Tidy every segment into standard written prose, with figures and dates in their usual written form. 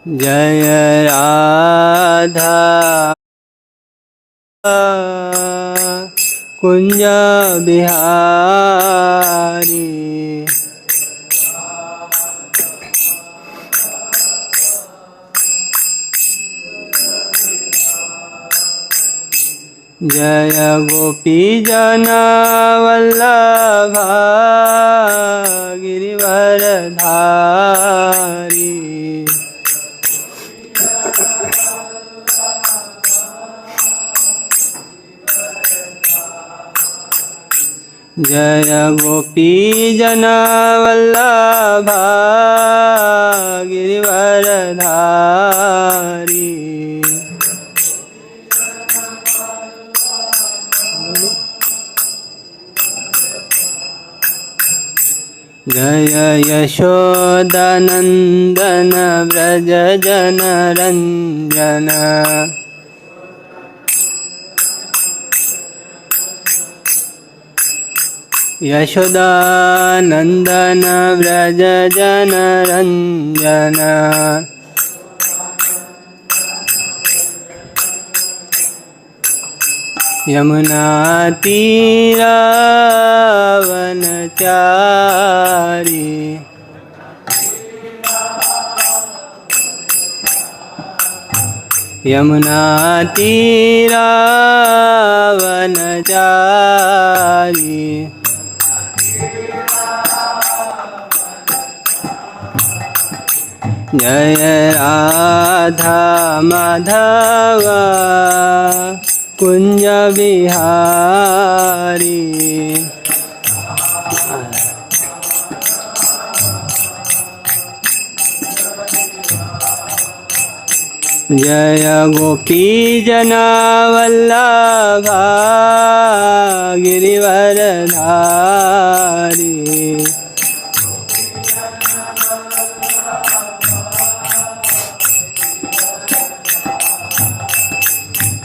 जय राधा कुंज बिहारी। जय गोपी जना वल्लभा गिरिवरधारी। जय गोपी जना वल्लभा गिरिवरधारी। जय यशोदानंदन व्रज जनरंजन। यशोदानंदन व्रज जनरंजन। यमुना तीरावनचारी। यमुना तीरावनचारी। जय राधा माधव कुंज बिहारी। जय गोपी जना वल्लभा गिरिवरधारी।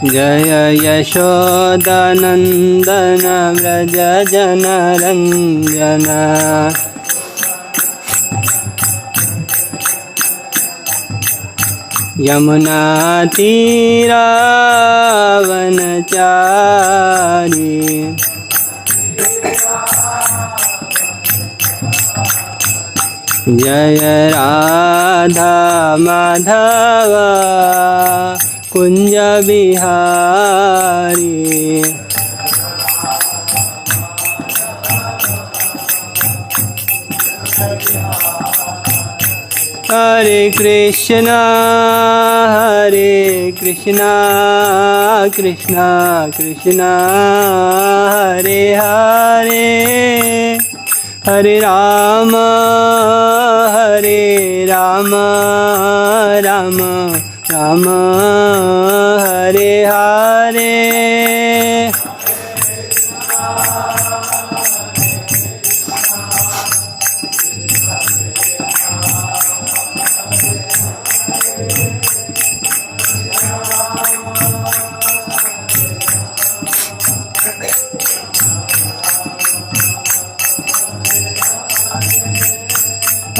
जय यशोदानंदन व्रज जनरंजन। यमुना तीरावनचारी। जय राधा माधव कुंज बिहारी। हरे कृष्णा कृष्णा कृष्णा हरे हरे। हरे राम राम राम हरे हरे।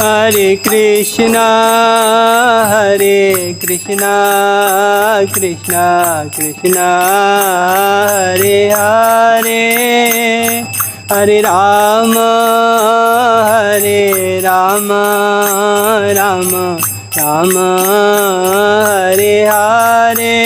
हरे कृष्णा कृष्णा कृष्णा हरे हरे। हरे राम राम राम हरे हरे।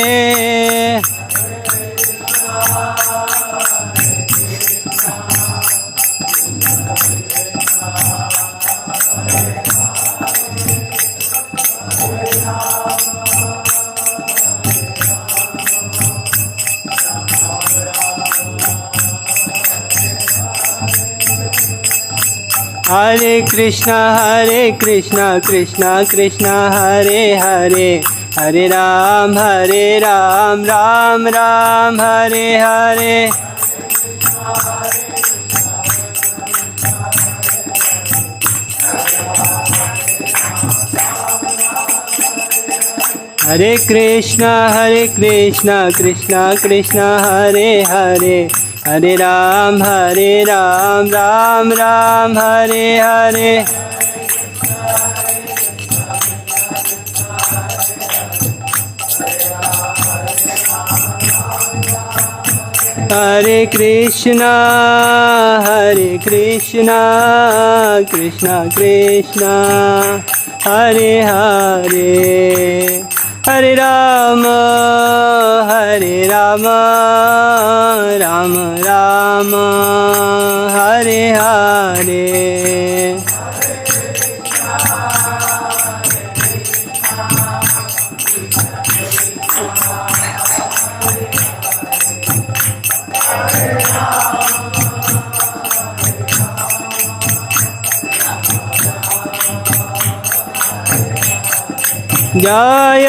हरे कृष्णा कृष्णा कृष्णा हरे हरे। हरे राम राम राम हरे हरे। हरे कृष्णा कृष्णा कृष्णा हरे हरे। हरे Ram Ram Ram Hare Hare. Hare Krishna, Krishna Krishna, Hare Hare, Hare Rama, Rama Rama, Hare Hare. जय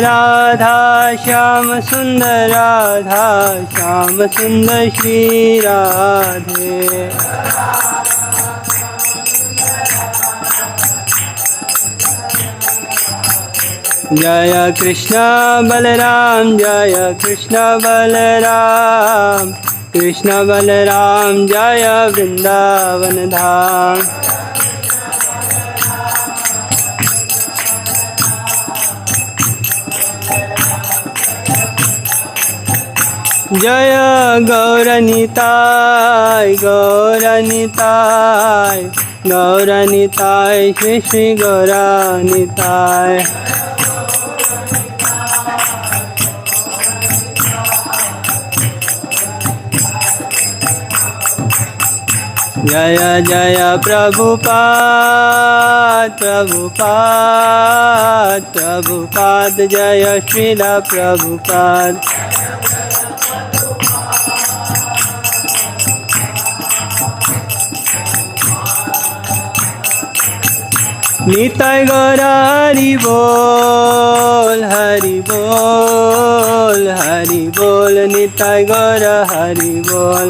राधा श्याम सुंदर, राधा श्याम सुंदर श्री राधे। जय कृष्ण बलराम, जय कृष्ण बलराम, कृष्ण बलराम जय वृंदावन धाम। जय गौरनिताय, गौरनिताय, गौरनिताय, श्री श्री गौरनिताय। जय जय प्रभुपाद, प्रभुपाद, प्रभुपाद जय श्रील प्रभुपाद। निताय गौर हरि बोल, हरि बोल, हरि बोल, निताय गौर हरि बोल।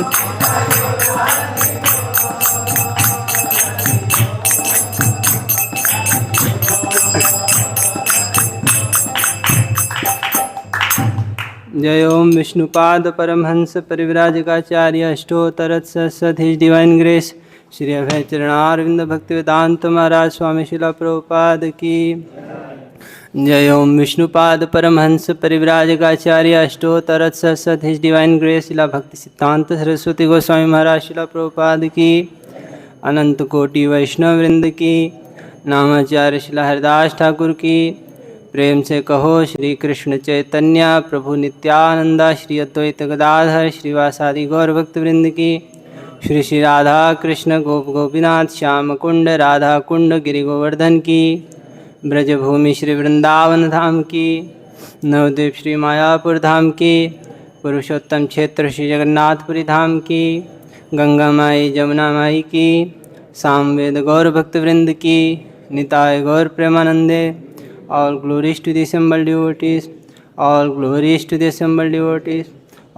जय ओम विष्णुपाद परमहंस परिव्राजकाचार्य अष्टोत्तर सत his divine grace Shri Abhay चरणारविंद Bhaktivedanta Maharaj Swami शिला प्रभुपाद की। जय ओम विष्णुपाद परमहंस परिव्राजकाचार्य अष्टोत्तर सत हिज डिवाइन ग्रेस शिला भक्ति सिद्धांत सरस्वती गोस्वामी महाराज शिला प्रभुपाद की। अनंत कोटि वैष्णव वृंद की। नामाचार्य शिला हरिदास ठाकुर की। प्रेम से कहो श्री कृष्ण चैतन्य प्रभु नित्यानंदा श्री अद्वैत गदाधर श्रीवासादि गौर भक्त वृंद की। श्री श्री राधा कृष्ण गोप गोपीनाथ श्याम कुंड राधा कुंड गिरि गोवर्धन की। ब्रजभूमि श्री वृंदावन धाम की। नवद्वीप श्री मायापुर धाम की। पुरुषोत्तम क्षेत्र श्री जगन्नाथपुरी धाम की। गंगा माई जमुना माई की। सामवेद गौर भक्त वृंद की। निताय गौर प्रेमानंदे। All glories to the assembled devotees, all glories to the assembled devotees,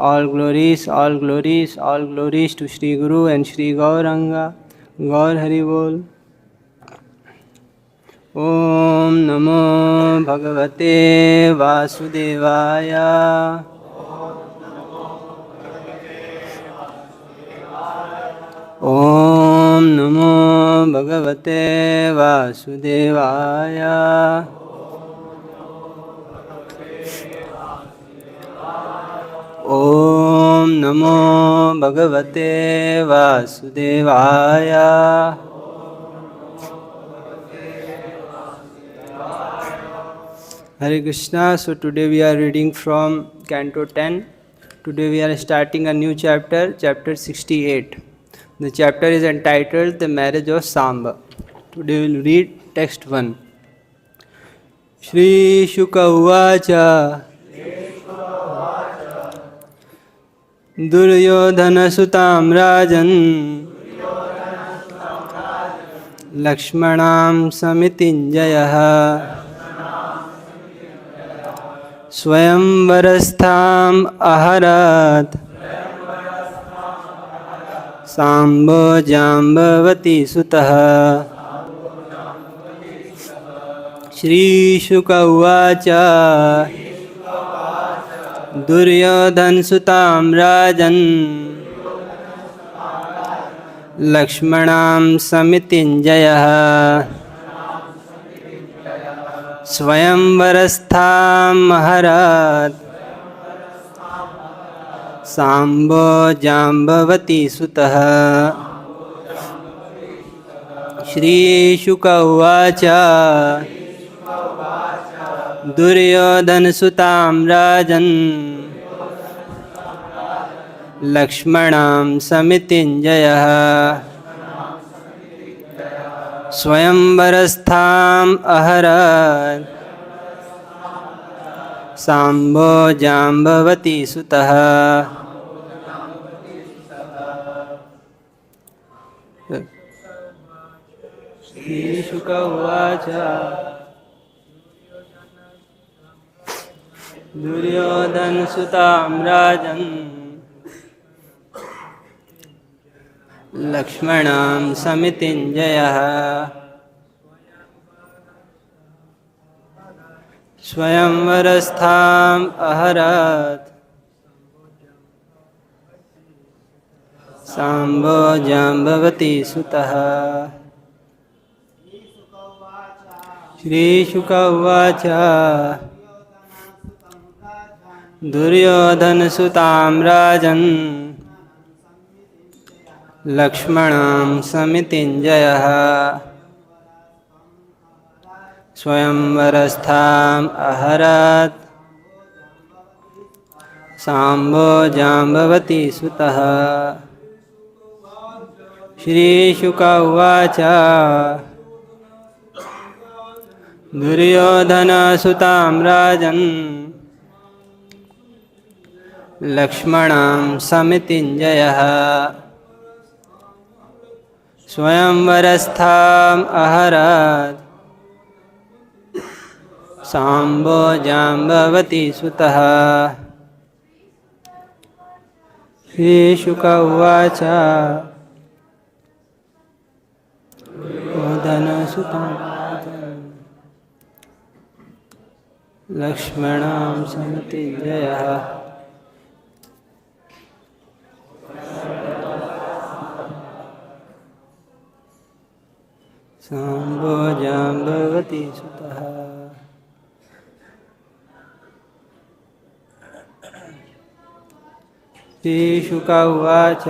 all glories, all glories, all glories to Shri Guru and Shri Gauranga. Gaur Hari Bol. Om Namo Bhagavate Vasudevaya. Om Namo Bhagavate Vasudevaya. ओम नमो भगवते वासुदेवाय। Hare Krishna. So today we are reading from Canto 10. Today we are starting a new chapter, chapter 68. The chapter is entitled The Marriage of Samba. Today we will read text 1. Shri Shuka Uvacha दुर्योधनसुतां राजन् लक्ष्मणां समितिञ्जयः स्वयंवरस्थाम् अहरत् साम्बो जाम्बवती सुतः। श्रीशुक उवाच दुर्योधनसुतां राजन् लक्ष्मणां समितिञ्जयः स्वयंवरस्थाम् अहरत् सांबो जाम्बवती सुतः। श्रीशुक उवाच दुर्योधनसुतां राजन् लक्ष्मणां समितिञ्जयः स्वयंवरस्थाम् अहरत् सांबो जाम्बवती सुतः। श्रीशुक उवाच दुर्योधनसुतां राजन् लक्ष्मणां समितिञ्जयः स्वयंवरस्थाम् अहरत् सांबो जाम्बवती सुतः। श्रीशुक उवाच दुर्योधनसुतां राजन् लक्ष्मणां समितिञ्जयः स्वयंवरस्थाम् अहरत् सांबो जाम्बवती सुतः। श्रीशुक उवाच दुर्योधनसुतां राजन् लक्ष्मणां समितिञ्जयः स्वयंवरस्थाम् अहरत् सांबो जाम्बवती सुतः। श्रीशुक उवाच दुर्योधनसुतां लक्ष्मणां समितिञ्जयः सांबो जाम्बवती सुतः। श्रीशुक उवाच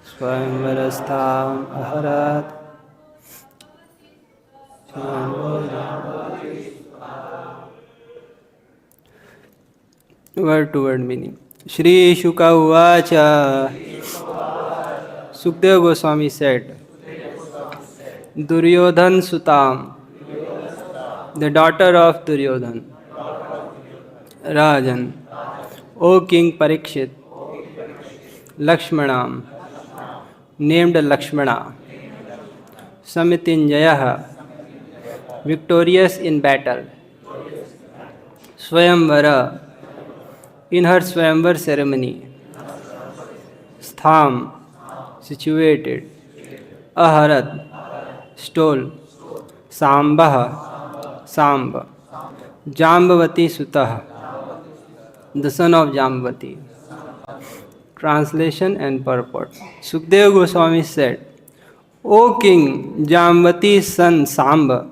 स्वयंवरस्थाम् अहरत् word to word meaning. Shri Shuka Uvacha. Sukadeva Goswami said, Duryodhan Sutam, the daughter of Duryodhan, Rajan, O King Parikshit, Lakshmanam, named Lakshmana, Samitinjaya, victorious in battle, Swayamvara, in her Swayamvar ceremony, Stham, situated, Aharat, stole, Sambah, Samba, Jambavati Sutah, the son of Jambavati. Translation and purport. Sukadeva Goswami said, O King, Jambavati's son Samba,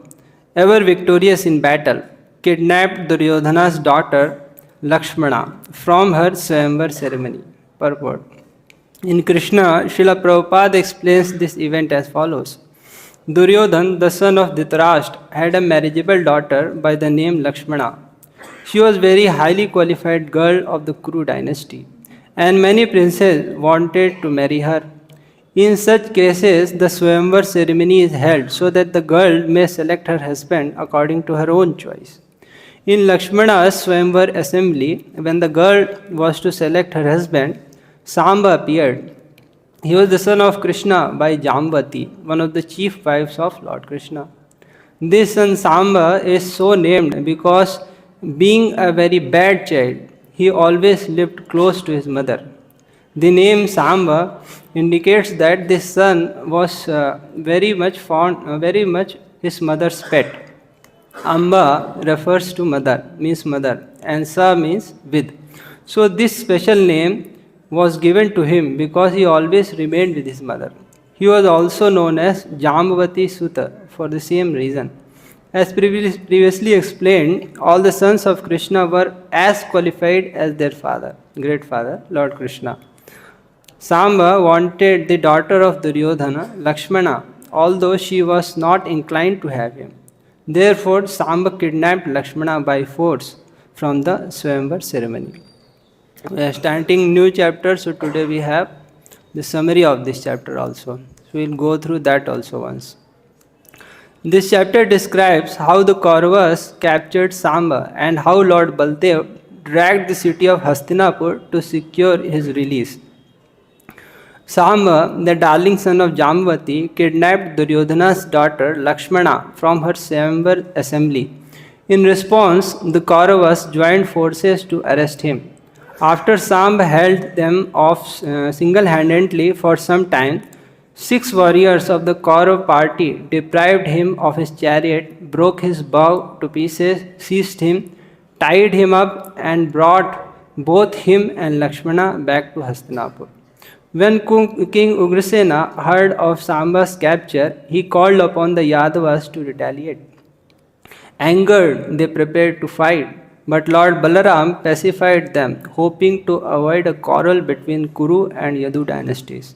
ever victorious in battle, kidnapped Duryodhana's daughter Lakshmana from her Swayamvar ceremony. Purport. In Krishna, Srila Prabhupada explains this event as follows. Duryodhan, the son of Dhritarashtra, had a marriageable daughter by the name Lakshmana. She was a very highly qualified girl of the Kuru dynasty, and many princes wanted to marry her. In such cases, the Swayamvar ceremony is held so that the girl may select her husband according to her own choice. In Lakshmana's Swayamvar assembly, when the girl was to select her husband, Samba appeared. He was the son of Krishna by Jambavati, one of the chief wives of Lord Krishna. This son Samba is so named because, being a very bad child, he always lived close to his mother. The name Samba indicates that this son was very much his mother's pet. Amba refers to mother, means mother, and Sa means with. So this special name was given to him because he always remained with his mother. He was also known as Jambavati Suta for the same reason. As previously explained, all the sons of Krishna were as qualified as their father, great father, Lord Krishna. Samba wanted the daughter of Duryodhana, Lakshmana, although she was not inclined to have him. Therefore, Samba kidnapped Lakshmana by force from the Swayamvar ceremony. We are starting new chapter, so today we have the summary of this chapter also. So we will go through that also once. This chapter describes how the Kauravas captured Samba and how Lord Baldev dragged the city of Hastinapur to secure his release. Samba, the darling son of Jambavati, kidnapped Duryodhana's daughter Lakshmana from her Swayamvar assembly. In response, the Kauravas joined forces to arrest him. After Samba held them off single-handedly for some time, 6 warriors of the Kaurav party deprived him of his chariot, broke his bow to pieces, seized him, tied him up, and brought both him and Lakshmana back to Hastinapur. When King Ugrasena heard of Samba's capture, he called upon the Yadavas to retaliate. Angered, they prepared to fight, but Lord Balaram pacified them, hoping to avoid a quarrel between Kuru and Yadu dynasties.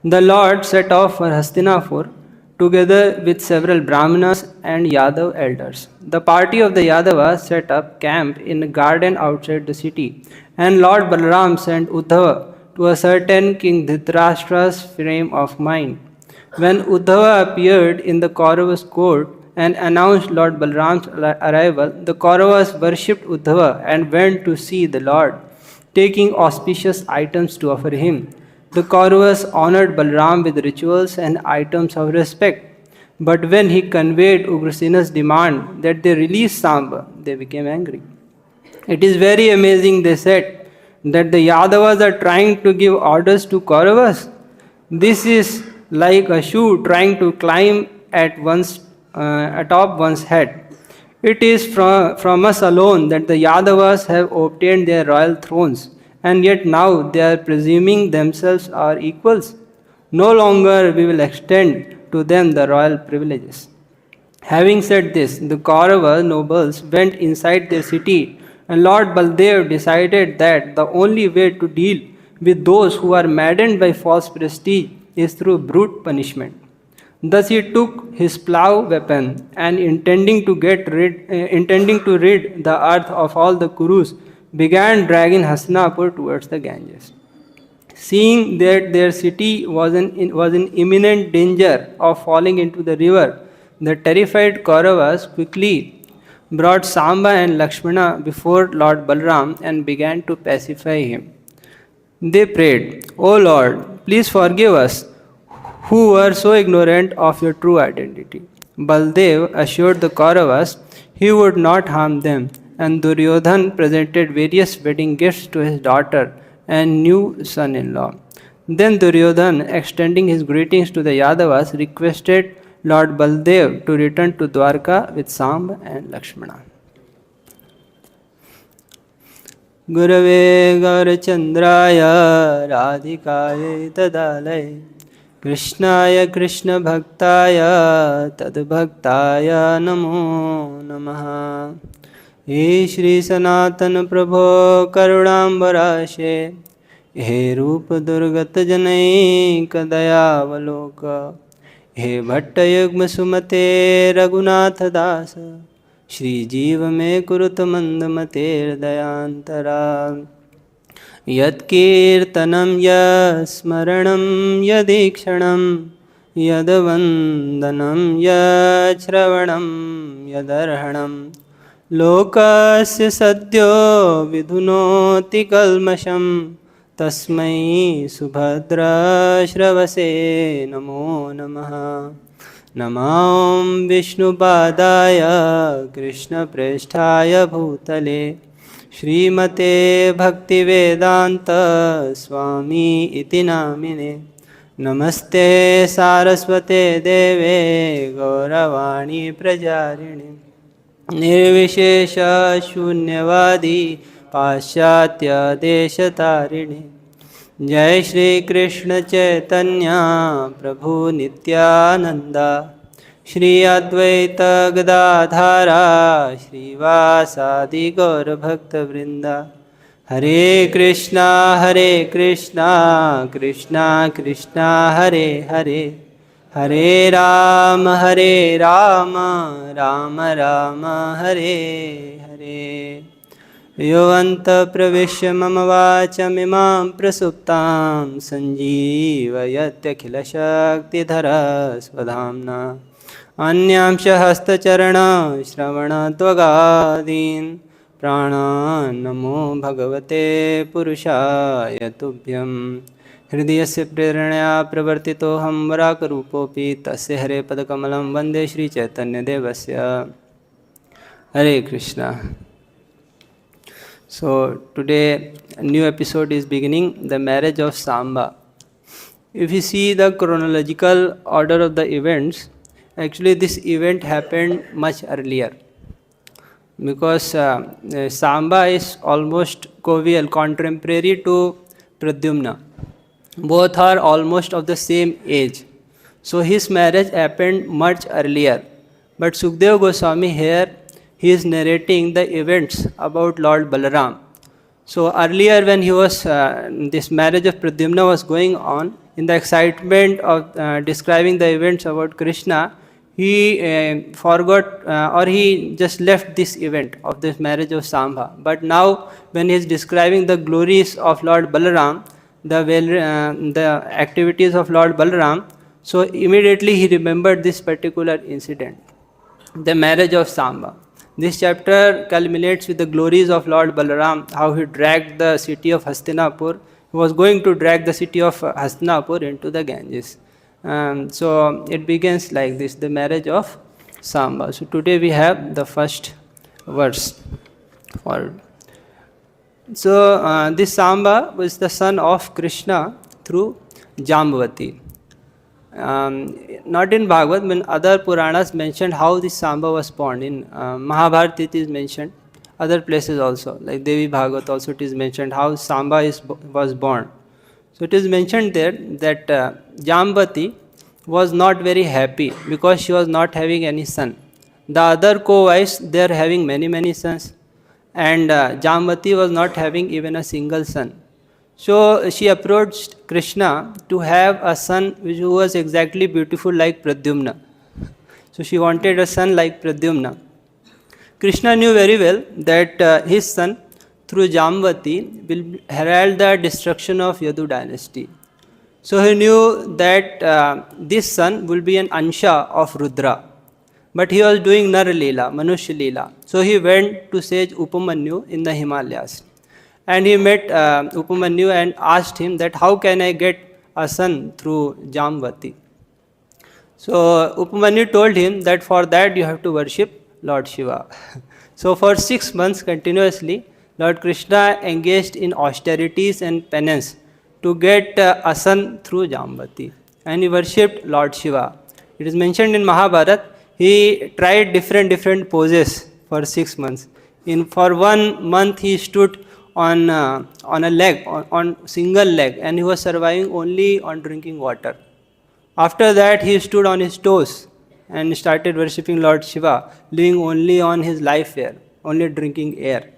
The Lord set off for Hastinapur together with several Brahmanas and Yadav elders. The party of the Yadavas set up camp in a garden outside the city, and Lord Balaram sent Uddhava to a certain King Dhritarashtra's frame of mind. When Uddhava appeared in the Kauravas' court and announced Lord Balaram's arrival, the Kauravas worshipped Uddhava and went to see the Lord, taking auspicious items to offer him. The Kauravas honored Balaram with rituals and items of respect. But when he conveyed Ugrasena's demand that they release Samba, they became angry. It is very amazing, they said, that the Yadavas are trying to give orders to Kauravas. This is like a shoe trying to climb atop one's head. It is from us alone that the Yadavas have obtained their royal thrones, and yet now they are presuming themselves are equals. No longer we will extend to them the royal privileges. Having said this, the Kaurava nobles went inside their city, and Lord Baldev decided that the only way to deal with those who are maddened by false prestige is through brute punishment. Thus he took his plough weapon and intending to rid the earth of all the Kurus, began dragging Hastinapur towards the Ganges. Seeing that their city was in imminent danger of falling into the river, the terrified Kauravas quickly brought Samba and Lakshmana before Lord Balaram and began to pacify him. They prayed, "O Lord, please forgive us, who were so ignorant of your true identity." Baldev assured the Kauravas he would not harm them, and Duryodhan presented various wedding gifts to his daughter and new son-in-law. Then Duryodhan, extending his greetings to the Yadavas, requested Lord Baldev to return to Dwarka with Samba and Lakshmana. Gurave Gaurachandraya Radhikaya Tadalaya Krishnaya Krishna Bhaktaya Tadbhaktaya Namo Namaha. हे श्री सनातन प्रभो करुणाम्बराशे, हे रूप दुर्गत जनैक दयावलोक, हे भट्टयुग्म सुमते रघुनाथ दास, श्री जीव में कुरुत मंदमतेर्दयांतरा। यत्कीर्तनं यस्मरणं यदीक्षणं यद्वन्दनं यच्छ्रवणं यदर्हणं लोकस्य सद्यो विधुनोति कल्मषं तस्मै सुभद्राश्रवसे नमो नमः। नमो विष्णुपादाय कृष्णप्रेष्ठाय भूतले श्रीमते भक्तिवेदान्त स्वामी इति नामिने। नमस्ते सारस्वते देवे गौरवाणी प्रचारिणे, निर्विशेष शून्यवादी पाश्चात्य देशतारिणे। जय श्री कृष्ण चैतन्य प्रभु नित्यानंद, श्री अद्वैत गदाधारा श्रीवासादि गौर भक्त वृंदा। हरे कृष्णा कृष्णा कृष्णा हरे हरे, हरे राम राम राम हरे हरे। यो अन्तःप्रविश्य मम वाचमिमां प्रसुप्तां सञ्जीवयत्यखिलशक्तिधरस्वधाम्ना। अन्यांश हस्तचरणश्रवणत्वगादीन् प्राणान् नमो भगवते पुरुषाय तुभ्यं। हृदयस्य प्रेरणया प्रवर्तितोऽहं वराकरूपोऽपि तस्य हरे पदकमलं वन्दे श्रीचैतन्यदेवस्य। हरे Krishna. So today a new episode is beginning, the marriage of Samba. If you see the chronological order of the events, actually this event happened much earlier, because Samba is almost contemporary to Pradyumna. Both are almost of the same age. So his marriage happened much earlier. But Sukadeva Goswami here, he is narrating the events about Lord Balaram. So earlier when he was, this marriage of Pradyumna was going on, in the excitement of describing the events about Krishna, he forgot or he just left this event of this marriage of Samba. But now when he is describing the glories of Lord Balaram, the activities of Lord Balaram, so immediately he remembered this particular incident, the marriage of Samba. This chapter culminates with the glories of Lord Balaram, how he dragged the city of Hastinapur. He was going to drag the city of Hastinapur into the Ganges. So it begins like this, the marriage of Samba. So today we have the first verse. So this Samba was the son of Krishna through Jambavati. Not in Bhagavad, but other Puranas mentioned how this Samba was born. In Mahabharata it is mentioned, other places also, like Devi Bhagavat also it is mentioned how Samba was born. So it is mentioned there that Jambavati was not very happy because she was not having any son. The other co-wives, they are having many sons, and Jambavati was not having even a single son. So she approached Krishna to have a son who was exactly beautiful like Pradyumna. So she wanted a son like Pradyumna. Krishna knew very well that his son through Jambavati will herald the destruction of Yadu dynasty. So he knew that this son will be an Ansha of Rudra. But he was doing Nar Leela, Manushya Leela. So he went to sage Upamanyu in the Himalayas. And he met Upamanyu and asked him that how can I get a son through Jambavati. So Upamanyu told him that for that you have to worship Lord Shiva. So for 6 months continuously, Lord Krishna engaged in austerities and penance to get a son through Jambavati. And he worshipped Lord Shiva. It is mentioned in Mahabharata, he tried different poses for 6 months. For 1 month he stood on a leg, on single leg, and he was surviving only on drinking water. After that he stood on his toes and started worshipping Lord Shiva, living only on his life air, only drinking air.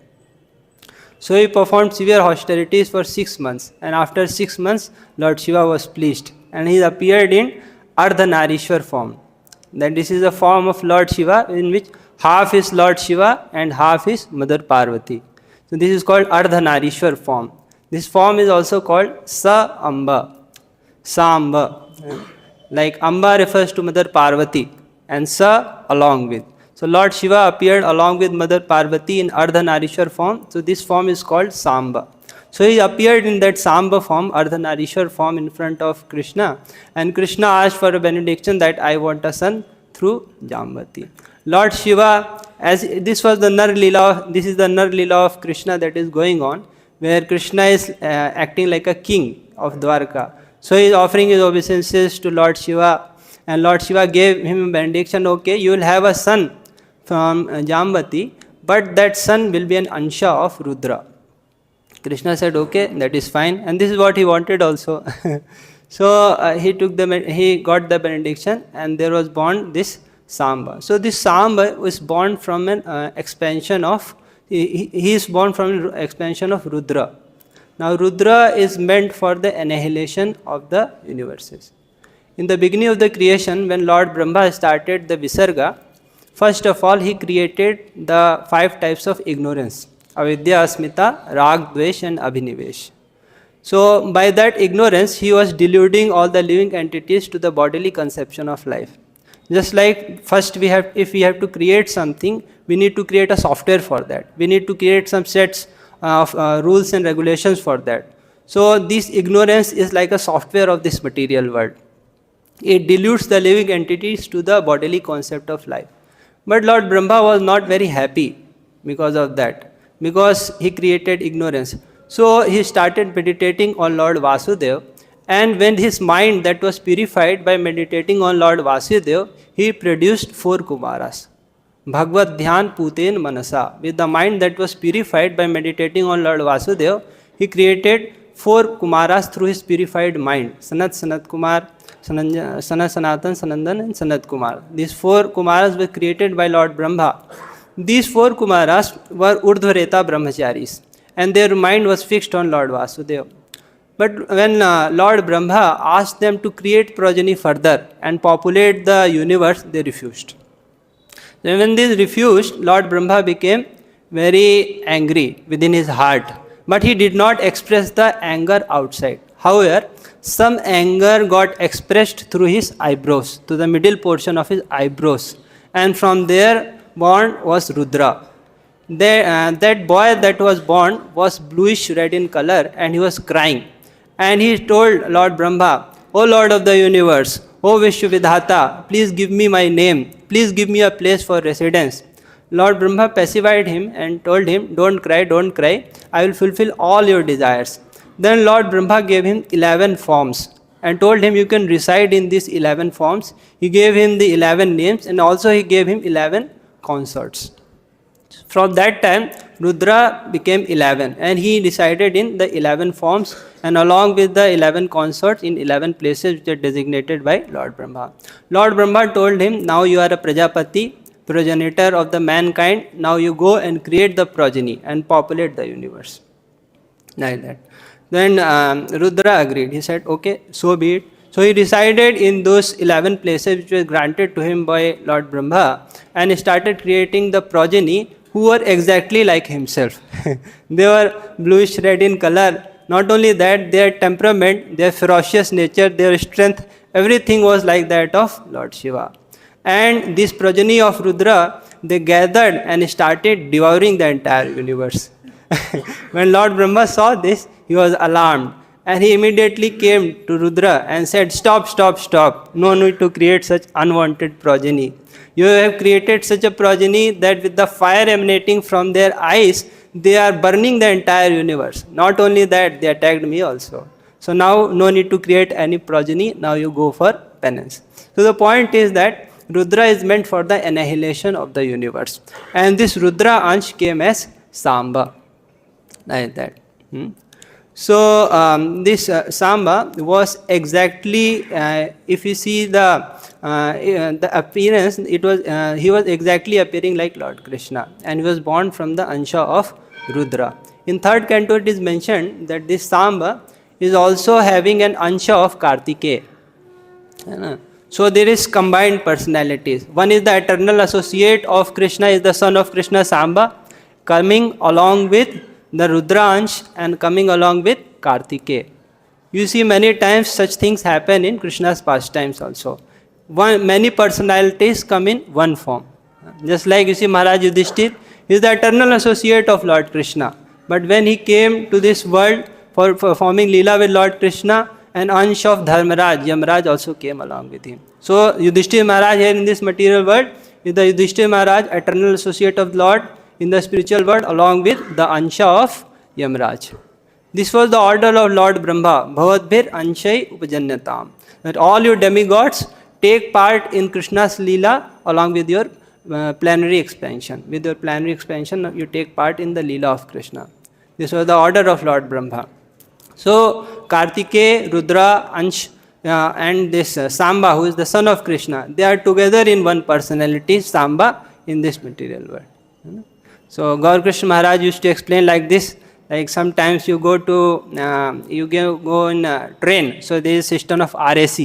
So he performed severe austerities for 6 months, and after 6 months Lord Shiva was pleased and he appeared in Ardhanarishwar form. Then this is the form of Lord Shiva in which half is Lord Shiva and half is Mother Parvati. So this is called Ardhanarishwar form. This form is also called Sa-Amba, Sa-Amba. Like Amba refers to Mother Parvati and Sa along with. So Lord Shiva appeared along with Mother Parvati in Ardhanarishwar form. So this form is called Samba. So he appeared in that Samba form, Ardhanarishwar form in front of Krishna. And Krishna asked for a benediction that I want a son through Jambavati. Lord Shiva, as this was the Nar Leela, this is the Nar Leela of Krishna that is going on, where Krishna is acting like a king of Dwarka. So he is offering his obeisances to Lord Shiva, and Lord Shiva gave him a benediction, okay, you will have a son from Jambavati, but that son will be an Ansha of Rudra. Krishna said, okay, that is fine, and this is what he wanted also. So he got the benediction, and there was born this Samba. So this Samba was born from an expansion of, he is born from an expansion of Rudra. Now Rudra is meant for the annihilation of the universes. In the beginning of the creation, when Lord Brahma started the Visarga, first of all he created the 5 types of ignorance: Avidya, Asmita, Rag, Dvesh and Abhinivesh. So by that ignorance he was deluding all the living entities to the bodily conception of life. Just like first if we have to create something, we need to create a software for that. We need to create some sets of rules and regulations for that. So this ignorance is like a software of this material world. It deludes the living entities to the bodily concept of life. But Lord Brahma was not very happy because of that, because he created ignorance. So he started meditating on Lord Vasudeva, and when his mind that was purified by meditating on Lord Vasudeva, he produced 4 Kumaras. Bhagavad Dhyan Puten Manasa. With the mind that was purified by meditating on Lord Vasudeva, he created 4 Kumaras through his purified mind. Sanat Kumar, Sanatan, Sanandan and Sanat Kumar. These 4 Kumaras were created by Lord Brahma. These 4 Kumaras were Urdhvareta Brahmacharis, and their mind was fixed on Lord Vasudeva. But when Lord Brahma asked them to create progeny further and populate the universe, they refused. Then when they refused, Lord Brahma became very angry within his heart. But he did not express the anger outside. However, some anger got expressed through his eyebrows, to the middle portion of his eyebrows. And from there born was Rudra. That boy that was born was bluish red in color, and he was crying. And he told Lord Brahma, O Lord of the universe, O Vishwavidhata, please give me my name. Please give me a place for residence. Lord Brahma pacified him and told him, don't cry, I will fulfill all your desires. Then Lord Brahma gave him 11 forms and told him you can reside in these 11 forms. He gave him the 11 names, and also he gave him 11 consorts. From that time, Rudra became 11, and he resided in the 11 forms and along with the 11 consorts in 11 places which are designated by Lord Brahma. Lord Brahma told him, now you are a Prajapati, progenitor of the mankind. Now you go and create the progeny and populate the universe. Like that. Then Rudra agreed. He said, okay, so be it. So he resided in those 11 places which were granted to him by Lord Brahma, and he started creating the progeny who were exactly like himself. They were bluish red in color. Not only that, their temperament, their ferocious nature, their strength, everything was like that of Lord Shiva. And this progeny of Rudra, they gathered and started devouring the entire universe. When Lord Brahma saw this, he was alarmed, and he immediately came to Rudra and said, stop. No need to create such unwanted progeny. You have created such a progeny that with the fire emanating from their eyes, they are burning the entire universe. Not only that, they attacked me also. So now no need to create any progeny, now you go for penance. So the point is that Rudra is meant for the annihilation of the universe. And this Rudra Ansh came as Samba. Like that. So this Samba was exactly, if you see the appearance, it was he was exactly appearing like Lord Krishna, and he was born from the Ansha of Rudra. In 3rd canto it is mentioned that this Samba is also having an Ansha of Kartikeya. So there is combined personalities. One is the eternal associate of Krishna, is the son of Krishna, Samba, coming along with the Rudra Ansh and coming along with Kartikeya. You see many times such things happen in Krishna's pastimes also. Many personalities come in one form. Just like you see Maharaj Yudhishthir, he is the eternal associate of Lord Krishna. But when he came to this world for performing Leela with Lord Krishna, an Ansh of Dharmaraj, Yamaraj also came along with him. So Yudhishthir Maharaj here in this material world is the Yudhishthir Maharaj, eternal associate of Lord in the spiritual world, along with the Ansha of Yamaraj. This was the order of Lord Brahma, Bhavadbhir Anshai Upajanyatam. That all your demigods take part in Krishna's Leela along with your plenary expansion. With your plenary expansion, you take part in the Leela of Krishna. This was the order of Lord Brahma. So Kartikeya, Rudra, Ansh, and this Samba, who is the son of Krishna, they are together in one personality, Samba, in this material world. So Gaur Krishna Maharaj used to explain like this. Like sometimes you go to, go in a train, so there is a system of RAC.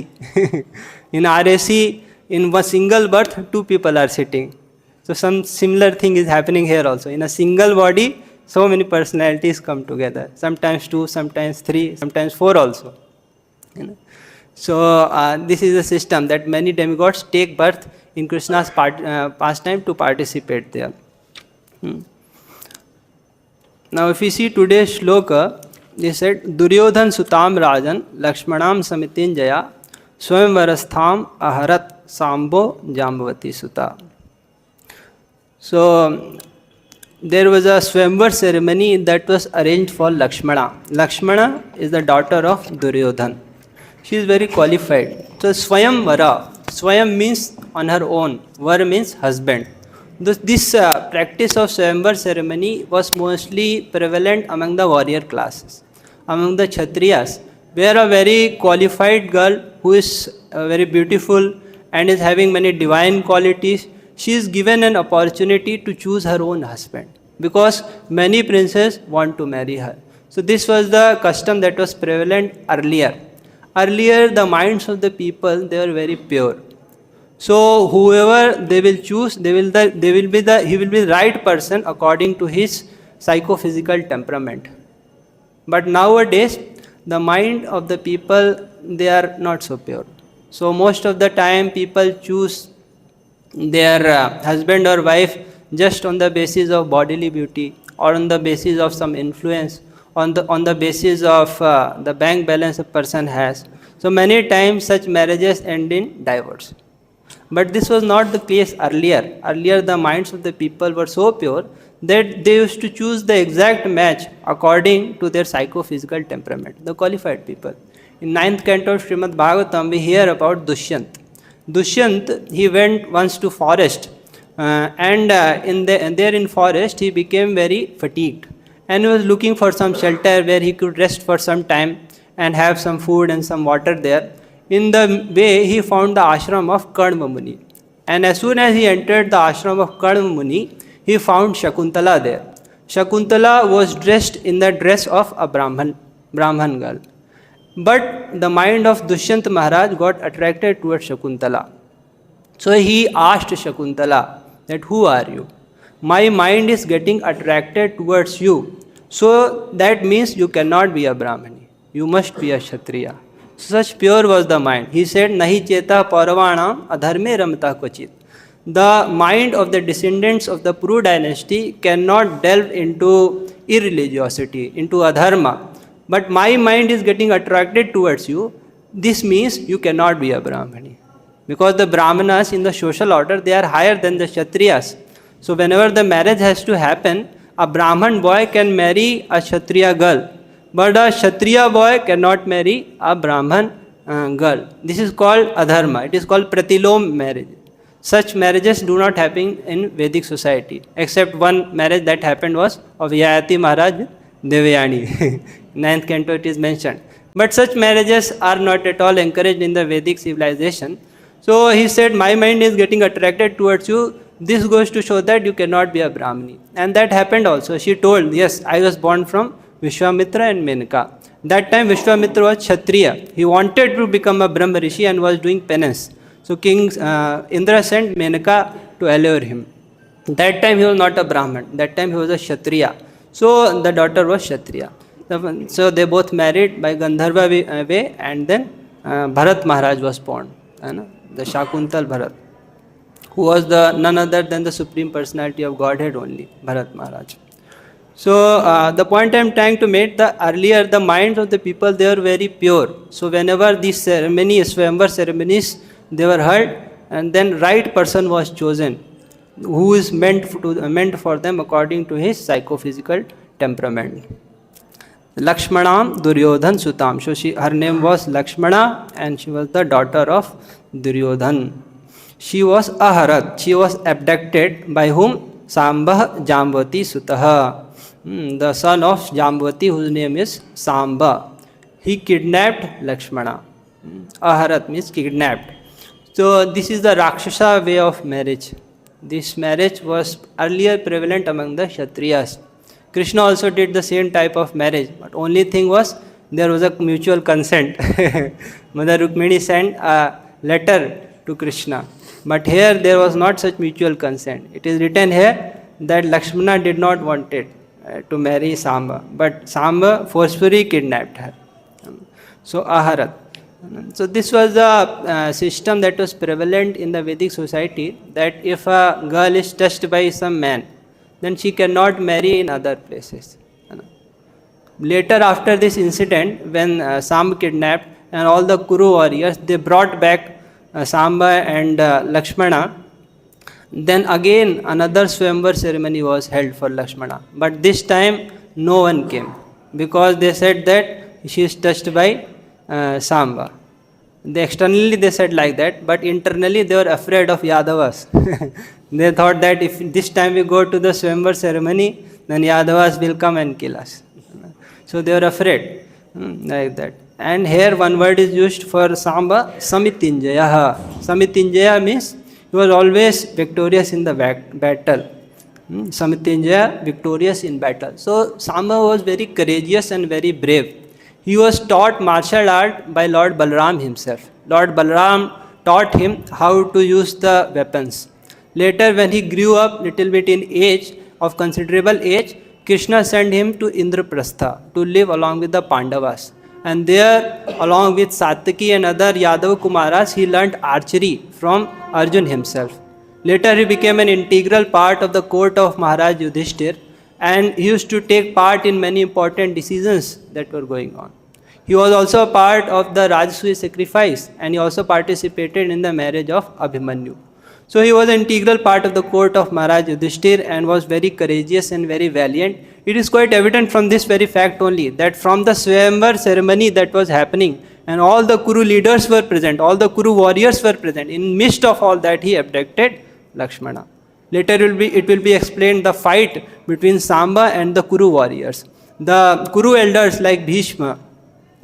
In RAC, in one single berth, two people are sitting. So some similar thing is happening here also. In a single body, so many personalities come together. Sometimes two, sometimes three, sometimes four also. So this is a system that many demigods take birth in Krishna's pastime to participate there. Now if we see today's shloka, they said, Duryodhan sutam rajan lakshmanam samitinjaya swayamvarastham aharat sambo jambavati sutta. So there was a Swayamvar ceremony that was arranged for Lakshmana. Lakshmana is the daughter of Duryodhan. She is very qualified. So Swayamvara, Swayam means on her own, Var means husband. This practice of Swayamvar ceremony was mostly prevalent among the warrior classes, among the Kshatriyas, where a very qualified girl who is very beautiful and is having many divine qualities, she is given an opportunity to choose her own husband, because many princes want to marry her. So this was the custom that was prevalent earlier. Earlier, the minds of the people, they were very pure. So whoever they will choose, he will be the right person according to his psychophysical temperament. But nowadays, the mind of the people, they are not so pure. So most of the time, people choose their husband or wife just on the basis of bodily beauty, or on the basis of some influence, on the basis of the bank balance a person has. So many times such marriages end in divorce. But this was not the case earlier. Earlier the minds of the people were so pure that they used to choose the exact match according to their psychophysical temperament, the qualified people. In 9th canto of Srimad Bhagavatam, we hear about Dushyant. Dushyant, he went once to forest, and there in forest he became very fatigued, and he was looking for some shelter where he could rest for some time and have some food and some water there. In the way, he found the ashram of Karma Muni, and as soon as he entered the ashram of Karma Muni, he found Shakuntala there. Shakuntala was dressed in the dress of a Brahman girl. But the mind of Dushyant Maharaj got attracted towards Shakuntala. So he asked Shakuntala that, who are you? My mind is getting attracted towards you. So that means you cannot be a Brahmani. You must be a Kshatriya. Such pure was the mind. He said, Nahi cheta parvanam adharme ramta kvachit. The mind of the descendants of the Puru dynasty cannot delve into irreligiosity, into adharma. But my mind is getting attracted towards you. This means you cannot be a Brahmani. Because the Brahmanas in the social order, they are higher than the Kshatriyas. So whenever the marriage has to happen, a Brahman boy can marry a Kshatriya girl. But a Kshatriya boy cannot marry a Brahman girl. This is called adharma. It is called pratilom marriage. Such marriages do not happen in Vedic society. Except one marriage that happened was of Yayati Maharaj Devayani. 9th canto it is mentioned. But such marriages are not at all encouraged in the Vedic civilization. So he said, my mind is getting attracted towards you. This goes to show that you cannot be a Brahmani. And that happened also. She told, yes, I was born from Vishwamitra and Menaka. That time Vishwamitra was Kshatriya. He wanted to become a Brahma Rishi and was doing penance. So King Indra sent Menaka to allure him. That time he was not a Brahman. That time he was a Kshatriya. So the daughter was Kshatriya. So they both married by Gandharva way, and then Bharat Maharaj was born. The Shakuntal Bharat, who was none other than the Supreme Personality of Godhead only, Bharat Maharaj. So the point I am trying to make, earlier the minds of the people, they were very pure. So whenever these Swayamvar ceremonies, they were held, and then right person was chosen, who is meant for them according to his psychophysical temperament. Lakshmanam Duryodhan Sutam. So her name was Lakshmana, and she was the daughter of Duryodhan. She was aharat. She was abducted by whom? Sambah Jambavati Sutaha. the son of Jambavati, whose name is Samba, he kidnapped Lakshmana. Aharat means kidnapped. So this is the Rakshasa way of marriage. This marriage was earlier prevalent among the Kshatriyas. Krishna also did the same type of marriage, but only thing was there was a mutual consent. Mother Rukmini sent a letter to Krishna, but here there was not such mutual consent. It is written here that Lakshmana did not want it to marry Samba, but Samba forcefully kidnapped her. So Aharat. So this was the system that was prevalent in the Vedic society, that if a girl is touched by some man, then she cannot marry in other places. Later, after this incident, when Samba kidnapped and all the Kuru warriors, they brought back Samba and Lakshmana. Then again another Swayamvar ceremony was held for Lakshmana. But this time no one came, because they said that she is touched by Samba. Externally they said like that, but internally they were afraid of Yadavas. They thought that if this time we go to the Swayamvar ceremony, then Yadavas will come and kill us. So they were afraid, like that. And here one word is used for Samba, Samitinjaya. Samitinjaya means he was always victorious in the battle. Samitinjaya, victorious in battle. So Samba was very courageous and very brave. He was taught martial art by Lord Balaram himself. Lord Balaram taught him how to use the weapons. Later, when he grew up little bit in age, of considerable age, Krishna sent him to Indraprastha to live along with the Pandavas. And there, along with Satyaki and other Yadav Kumaras, he learnt archery from Arjun himself. Later, he became an integral part of the court of Maharaj Yudhishthir, and he used to take part in many important decisions that were going on. He was also a part of the Rajasuya sacrifice, and he also participated in the marriage of Abhimanyu. So he was an integral part of the court of Maharaj Yudhishthir and was very courageous and very valiant. It is quite evident from this very fact only that from the Swayamvar ceremony that was happening, and all the Kuru leaders were present, all the Kuru warriors were present, in midst of all that he abducted Lakshmana. Later it will be explained the fight between Samba and the Kuru warriors. The Kuru elders like Bhishma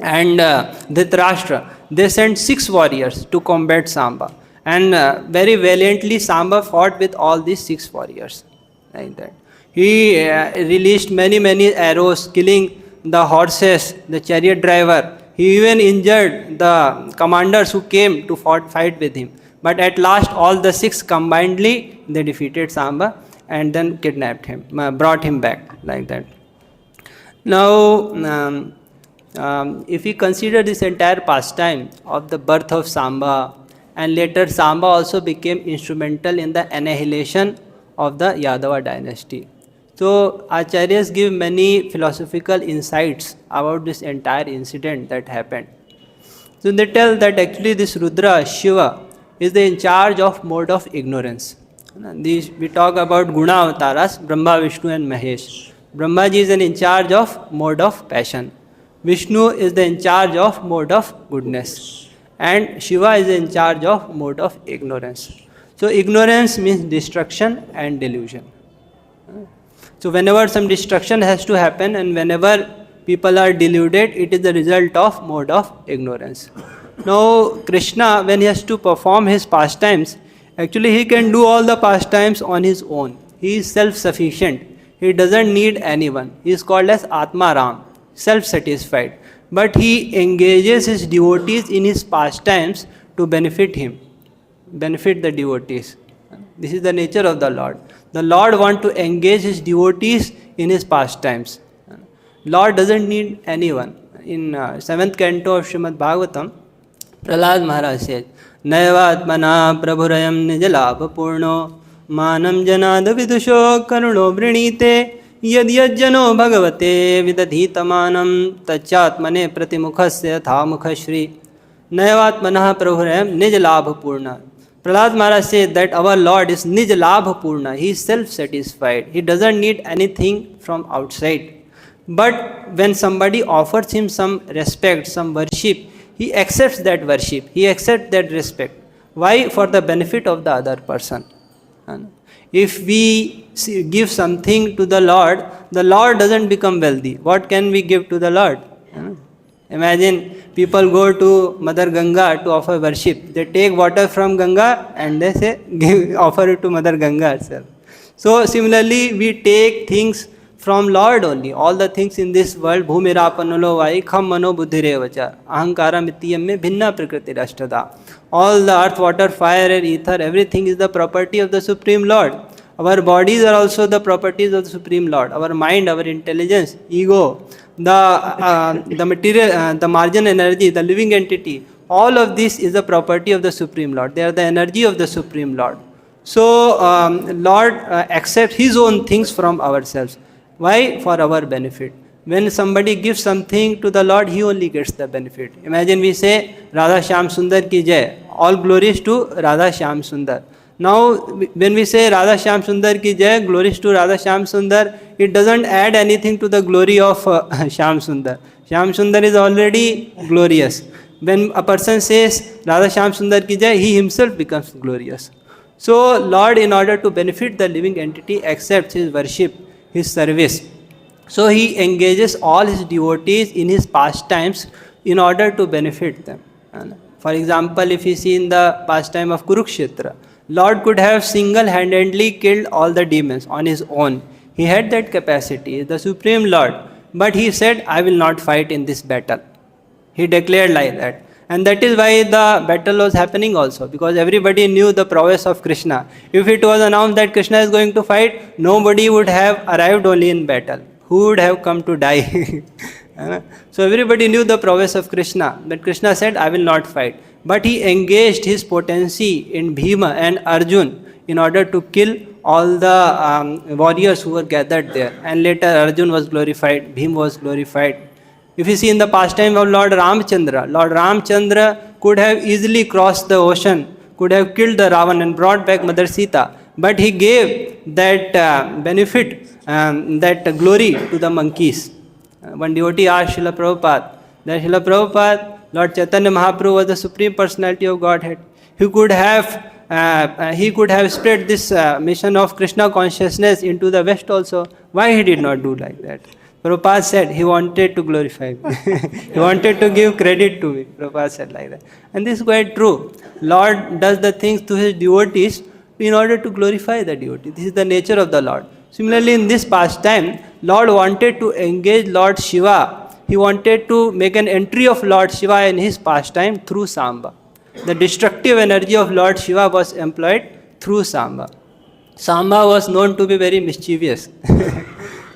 and Dhritarashtra, they sent 6 warriors to combat Samba. And very valiantly Samba fought with all these 6 warriors. Like that. He released many arrows, killing the horses, the chariot driver. He even injured the commanders who came to fight with him. But at last all the 6 combinedly, they defeated Samba and then kidnapped him, brought him back, like that. Now, if we consider this entire pastime of the birth of Samba, and later Samba also became instrumental in the annihilation of the Yadava dynasty. So Acharyas give many philosophical insights about this entire incident that happened. So they tell that actually this Rudra, Shiva, is in charge of mode of ignorance. We talk about Guna Avataras, Brahma, Vishnu and Mahesh. Brahmaji is in charge of mode of passion. Vishnu is in charge of mode of goodness. And Shiva is in charge of mode of ignorance. So ignorance means destruction and delusion. So whenever some destruction has to happen and whenever people are deluded, it is the result of mode of ignorance. Now Krishna, when he has to perform his pastimes, actually he can do all the pastimes on his own. He is self-sufficient. He doesn't need anyone. He is called as Atma Ram, self-satisfied. But he engages his devotees in his pastimes to benefit him, benefit the devotees. This is the nature of the Lord. The Lord wants to engage his devotees in his pastimes. Lord doesn't need anyone. In 7th canto of Srimad Bhagavatam, Prahlad Maharaj says, Naivatmana prabhurayam nijalabha purno manam janada vidusho karuno vrinite यद यज्जनो भगवते विदधीतमानं तच्चात्मने प्रतिमुखस्य था मुखश्री नैवात्मनः प्रभुरयं निज लाभ पूर्ण. Prahlad Maharaj said that our Lord is nij labh purna. He is self-satisfied. He doesn't need anything from outside. But when somebody offers him some respect, some worship, he accepts that worship. He accepts that respect. Why? For the benefit of the other person. If we give something to the Lord doesn't become wealthy. What can we give to the Lord? Imagine people go to Mother Ganga to offer worship. They take water from Ganga and they say, offer it to Mother Ganga herself. So similarly, we take things from Lord only. All the things in this world, bhumirapanalo vai kham mano buddhire vacha ahankara mityam me bhinna prakriti rashtada. All the earth, water, fire and ether, everything is the property of the Supreme Lord. Our bodies are also the properties of the Supreme Lord. Our mind, our intelligence, ego, the material, the margin energy, the living entity, all of this is the property of the Supreme Lord. They are the energy of the Supreme Lord. So Lord accepts His own things from ourselves. Why? For our benefit. When somebody gives something to the Lord, He only gets the benefit. Imagine we say Radha Shyam Sundar ki jai. All glories to Radha Shyam Sundar. Now when we say Radha Shyam Sundar ki jai, glories to Radha Shyam Sundar, it doesn't add anything to the glory of Shyam Sundar. Shyam Sundar is already glorious. When a person says Radha Shyam Sundar ki jai, he himself becomes glorious. So Lord, in order to benefit the living entity, accepts His worship, His service. So He engages all His devotees in His pastimes in order to benefit them. For example, if you see in the pastime of Kurukshetra, Lord could have single-handedly killed all the demons on His own. He had that capacity, the Supreme Lord. But He said, I will not fight in this battle. He declared like that. And that is why the battle was happening also, because everybody knew the prowess of Krishna. If it was announced that Krishna is going to fight, nobody would have arrived only in battle. Who would have come to die? So everybody knew the prowess of Krishna. But Krishna said, I will not fight. But He engaged His potency in Bhima and Arjun in order to kill all the warriors who were gathered there. And later Arjun was glorified, Bhima was glorified. If you see in the pastime of Lord Ramchandra could have easily crossed the ocean, could have killed the Ravan and brought back Mother Sita. But He gave that benefit, that glory to the monkeys. One devotee asked Srila Prabhupada, that Srila Prabhupada, Lord Chaitanya Mahaprabhu was the Supreme Personality of Godhead. He could have spread this mission of Krishna consciousness into the West also. Why He did not do like that? Prabhupada said He wanted to glorify me. He wanted to give credit to me. Prabhupada said like that. And this is quite true. Lord does the things to His devotees in order to glorify the devotee. This is the nature of the Lord. Similarly, in this pastime, Lord wanted to engage Lord Shiva. He wanted to make an entry of Lord Shiva in His pastime through Samba. The destructive energy of Lord Shiva was employed through Samba. Samba was known to be very mischievous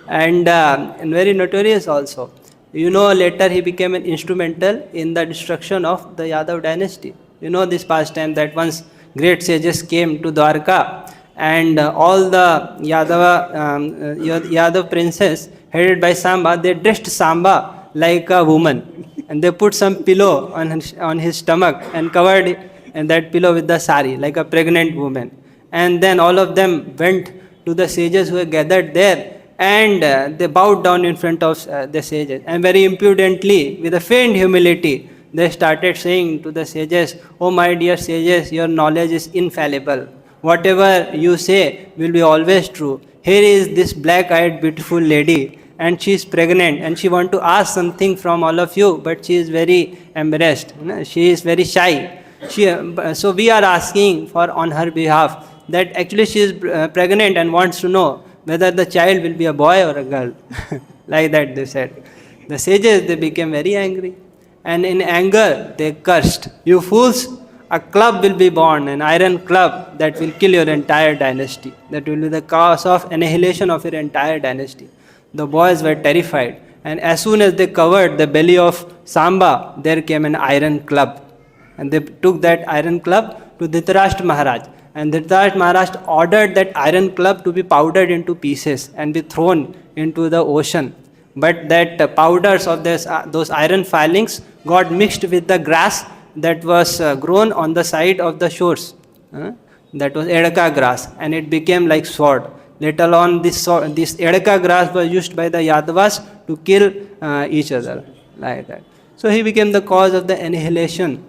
and very notorious also. You know, later he became an instrumental in the destruction of the Yadav dynasty. You know this pastime that once great sages came to Dwarka and all the Yadav princes headed by Samba, they dressed Samba like a woman and they put some pillow on his stomach and covered that pillow with the sari like a pregnant woman. And then all of them went to the sages who were gathered there and they bowed down in front of the sages and very impudently, with a feigned humility, they started saying to the sages, oh my dear sages, your knowledge is infallible. Whatever you say will be always true. Here is this black-eyed beautiful lady and she is pregnant and she wants to ask something from all of you, but she is very embarrassed. She is very shy. So we are asking for on her behalf that actually she is pregnant and wants to know whether the child will be a boy or a girl. Like that they said. The sages, they became very angry. And in anger, they cursed. You fools, a club will be born, an iron club that will kill your entire dynasty. That will be the cause of annihilation of your entire dynasty. The boys were terrified. And as soon as they covered the belly of Samba, there came an iron club. And they took that iron club to Dhritarashtra Maharaj. And Dhritarashtra Maharaj ordered that iron club to be powdered into pieces and be thrown into the ocean. But that powders of those iron filings got mixed with the grass that was grown on the side of the shores. That was Edaka grass, and it became like sword. Later on, this Edaka grass was used by the Yadavas to kill each other, like that. So he became the cause of the annihilation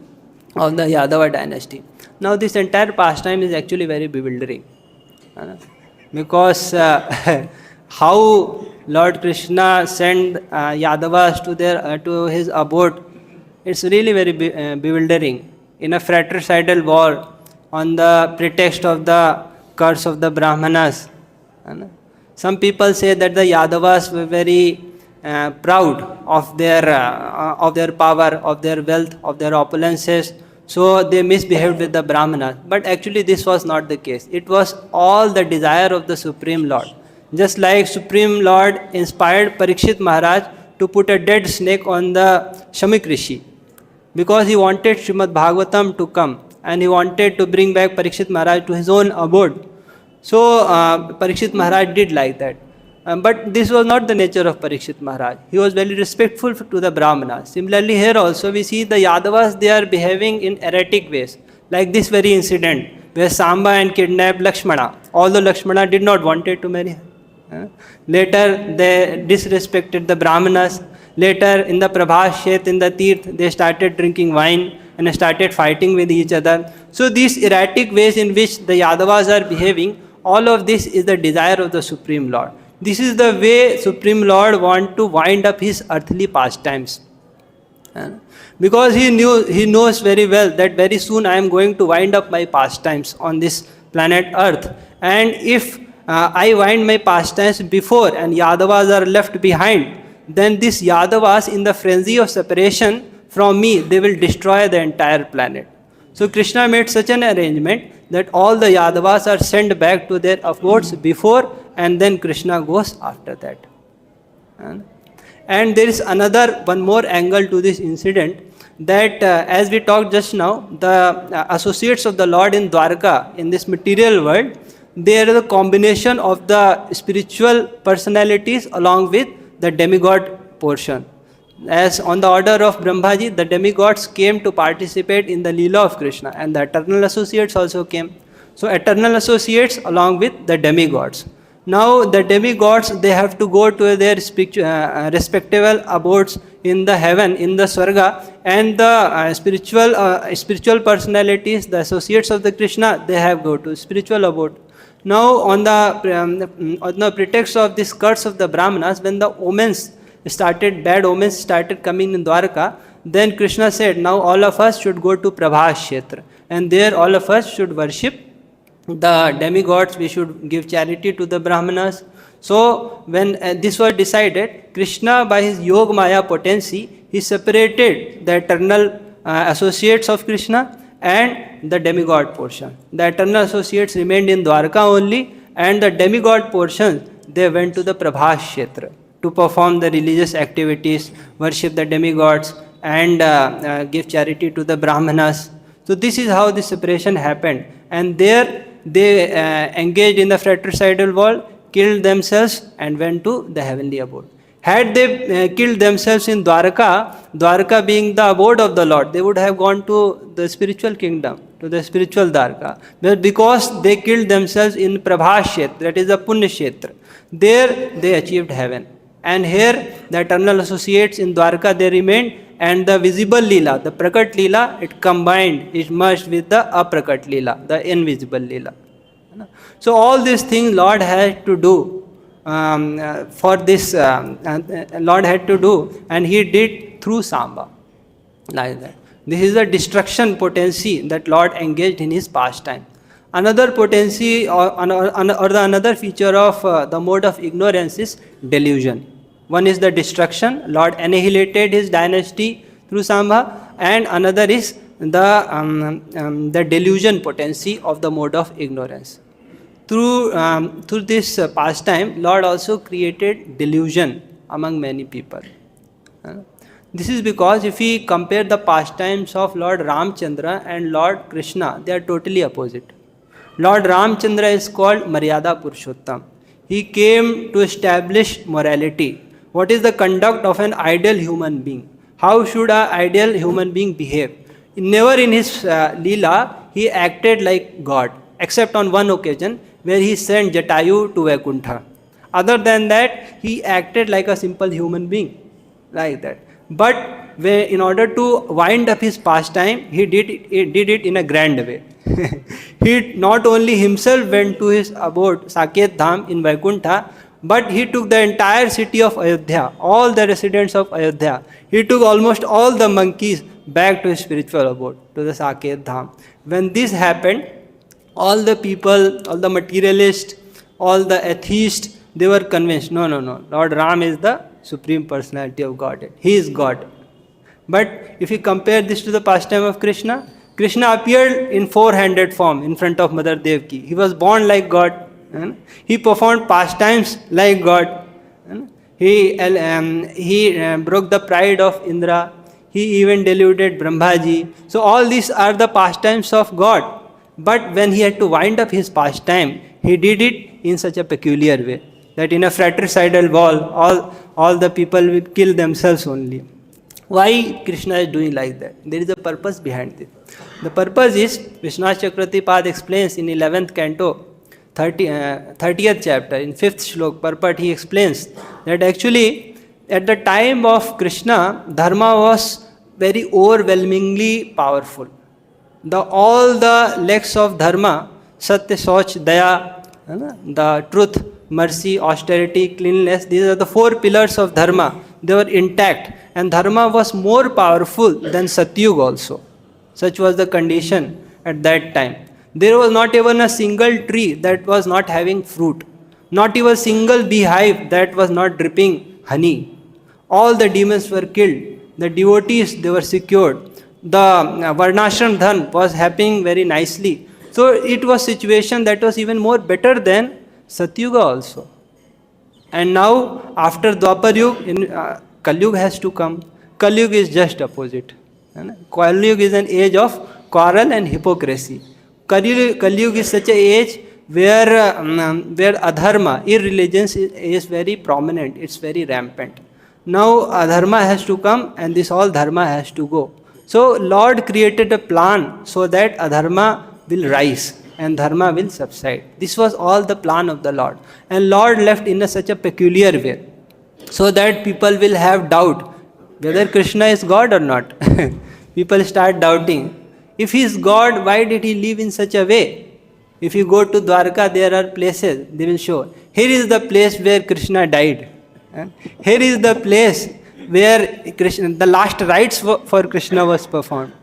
of the Yadava dynasty. Now this entire pastime is actually very bewildering. because how Lord Krishna sent Yadavas to their to his abode, it's really very bewildering. In a fratricidal war, on the pretext of the curse of the Brahmanas, some people say that the Yadavas were very proud of their power, of their wealth, of their opulences, so they misbehaved with the Brahmanas. But actually this was not the case. It was all the desire of the Supreme Lord. Just like Supreme Lord inspired Parikshit Maharaj to put a dead snake on the Shamik Rishi, because he wanted Srimad Bhagavatam to come and he wanted to bring back Parikshit Maharaj to his own abode. So Parikshit Maharaj did like that. But this was not the nature of Parikshit Maharaj. He was very respectful to the Brahmanas. Similarly, here also we see the Yadavas, they are behaving in erratic ways. Like this very incident where Samba and kidnapped Lakshmana, although Lakshmana did not wanted to marry her. Later they disrespected the Brahmanas. Later in the Prabhas Shet, in the Tirth, they started drinking wine and started fighting with each other. So these erratic ways in which the Yadavas are behaving, all of this is the desire of the Supreme Lord. This is the way Supreme Lord want to wind up his earthly pastimes. Because he knows very well that very soon I am going to wind up my pastimes on this planet Earth. And if I wind my pastimes before and Yadavas are left behind, then these Yadavas, in the frenzy of separation from me, they will destroy the entire planet. So Krishna made such an arrangement that all the Yadavas are sent back to their abodes before, and then Krishna goes after that. And there is one more angle to this incident, that as we talked just now, the associates of the Lord in Dwarka, in this material world, they are the combination of the spiritual personalities along with the demigod portion. As on the order of Brahmaji, the demigods came to participate in the Leela of Krishna, and the eternal associates also came. So eternal associates along with the demigods. Now the demigods, they have to go to their respective abodes in the heaven, in the Swarga, and the spiritual personalities, the associates of the Krishna, they have go to spiritual abode. Now on the pretext of this curse of the Brahmanas, when the bad omens started coming in Dwarka, then Krishna said, now all of us should go to Prabhas Kshetra, and there all of us should worship the demigods, we should give charity to the Brahmanas. So when this was decided, Krishna, by his Yog Maya potency, he separated the eternal associates of Krishna and the demigod portion. The eternal associates remained in Dwarka only, and the demigod portion, they went to the Prabhas Kshetra to perform the religious activities, worship the demigods, and give charity to the Brahmanas. So this is how the separation happened. And there they engaged in the fratricidal war, killed themselves, and went to the heavenly abode. Had they killed themselves in Dwarka being the abode of the Lord, they would have gone to the spiritual kingdom, to the spiritual Dwarka. But because they killed themselves in Prabhas Kshetra, that is the Punya Kshetra, there they achieved heaven. And here the eternal associates in Dwarka, they remained, and the visible Leela, the Prakat Leela, it combined, it merged with the Aprakat Leela, the invisible Leela. So all these things Lord had to do for this, Lord had to do, and he did through Samba, like that. This is the destruction potency that Lord engaged in his pastime. Another potency another feature of the mode of ignorance is delusion. One is the destruction, Lord annihilated his dynasty through Samba, and another is the delusion potency of the mode of ignorance. Through this pastime, Lord also created delusion among many people. This is because if we compare the pastimes of Lord Ramchandra and Lord Krishna, they are totally opposite. Lord Ramchandra is called Maryada Purushottam. He came to establish morality. What is the conduct of an ideal human being? How should an ideal human being behave? Never in his Leela he acted like God, except on one occasion where he sent Jatayu to Vaikuntha. Other than that, he acted like a simple human being, like that. But in order to wind up his pastime, he did it in a grand way. He not only himself went to his abode, Saket Dham in Vaikuntha, but he took the entire city of Ayodhya, all the residents of Ayodhya. He took almost all the monkeys back to his spiritual abode, to the Saket Dham. When this happened, all the people, all the materialists, all the atheists, they were convinced, no, Lord Ram is the Supreme Personality of Godhead. He is God. But if you compare this to the pastime of Krishna, Krishna appeared in four-handed form in front of Mother Devaki. He was born like God. He performed pastimes like God. He broke the pride of Indra. He even deluded Brahmaji. So all these are the pastimes of God. But when he had to wind up his pastime, he did it in such a peculiar way that in a fratricidal war, all the people will kill themselves only. Why Krishna is doing like that? There is a purpose behind it. The purpose is, Vishwanath Chakravarti Pad explains in 11th canto, 30th chapter, in 5th shlok, purport, he explains that actually at the time of Krishna, Dharma was very overwhelmingly powerful. All the legs of Dharma, Satya, Soch, Daya, the truth, mercy, austerity, cleanliness, these are the four pillars of Dharma. They were intact, and Dharma was more powerful than Satyug also. Such was the condition at that time. There was not even a single tree that was not having fruit, not even a single beehive that was not dripping honey. All the demons were killed, the devotees, they were secured, the Varnashram Dhan was happening very nicely. So it was situation that was even more better than Satyuga also. And now after Dwapar Yuga, Kali Yuga has to come. Kali Yuga is just opposite. Kali Yuga is an age of quarrel and hypocrisy. Kali Yuga is such an age where adharma, irreligions is very prominent, it's very rampant. Now adharma has to come and this all dharma has to go. So Lord created a plan so that adharma will rise and dharma will subside. This was all the plan of the Lord. And Lord left in such a peculiar way so that people will have doubt whether Krishna is God or not. People start doubting. If he is God, why did he live in such a way? If you go to Dwarka, there are places, they will show. Here is the place where Krishna died. Here is the place where Krishna, the last rites for Krishna was performed.